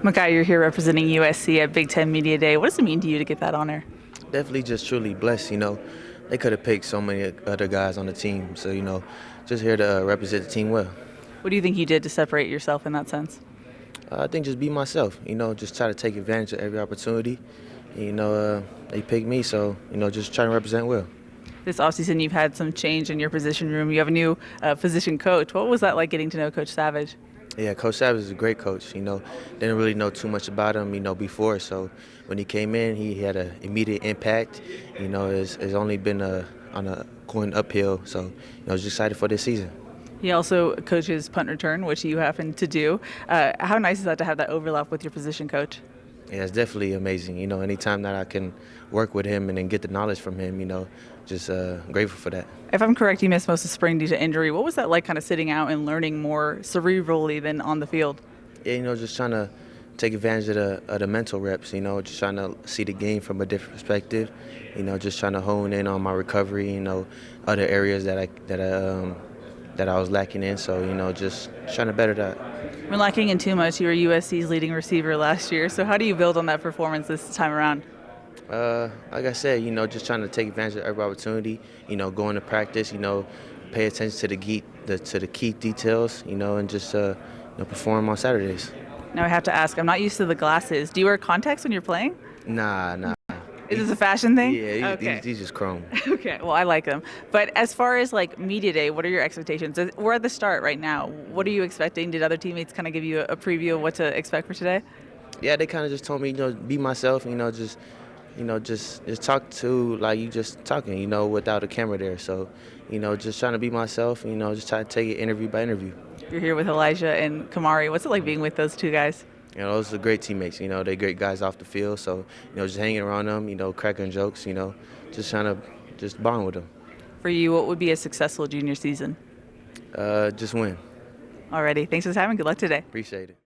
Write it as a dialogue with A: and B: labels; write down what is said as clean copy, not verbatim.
A: Makai, you're here representing USC at Big Ten Media Day. What does it mean to you to get that honor?
B: Definitely just truly blessed, They could have picked so many other guys on the team. So, just here to represent the team well.
A: What do you think you did to separate yourself in that sense?
B: I think just be myself, just try to take advantage of every opportunity. They picked me, so, just try to represent well.
A: This offseason, you've had some change in your position room. You have a new position coach. What was that like getting to know Coach Savage?
B: Yeah, Coach Savage is a great coach. Didn't really know too much about him, before. So when he came in, he had an immediate impact. It's only been going uphill. So, I was excited for this season.
A: He also coaches punt return, which you happen to do. How nice is that to have that overlap with your position coach?
B: Yeah, it's definitely amazing. Anytime that I can work with him and then get the knowledge from him, just grateful for that.
A: If I'm correct, you missed most of spring due to injury. What was that like kind of sitting out and learning more cerebrally than on the field?
B: Yeah, just trying to take advantage of the mental reps, just trying to see the game from a different perspective, just trying to hone in on my recovery, other areas that I was lacking in. So, just trying to better that.
A: We're lacking in too much. You were USC's leading receiver last year. So how do you build on that performance this time around?
B: Like I said, just trying to take advantage of every opportunity, going to practice, pay attention to the key details, and just perform on Saturdays.
A: Now I have to ask, I'm not used to the glasses. Do you wear contacts when you're playing?
B: Nah.
A: Is this a fashion thing?
B: Yeah,
A: Okay.
B: these just chrome.
A: Okay, well, I like them. But as far as like media day, what are your expectations? We're at the start right now. What are you expecting? Did other teammates kind of give you a preview of what to expect for today?
B: Yeah, they kind of just told me, be myself, just talk to like you just talking, without a camera there. So, just trying to be myself, just try to take it interview by interview.
A: You're here with Elijah and Kamari. What's it like being with those two guys?
B: Those are great teammates. They're great guys off the field. So, just hanging around them, cracking jokes, just trying to just bond with them.
A: For you, what would be a successful junior season?
B: Just win.
A: Alrighty, thanks for having. Good luck today.
B: Appreciate it.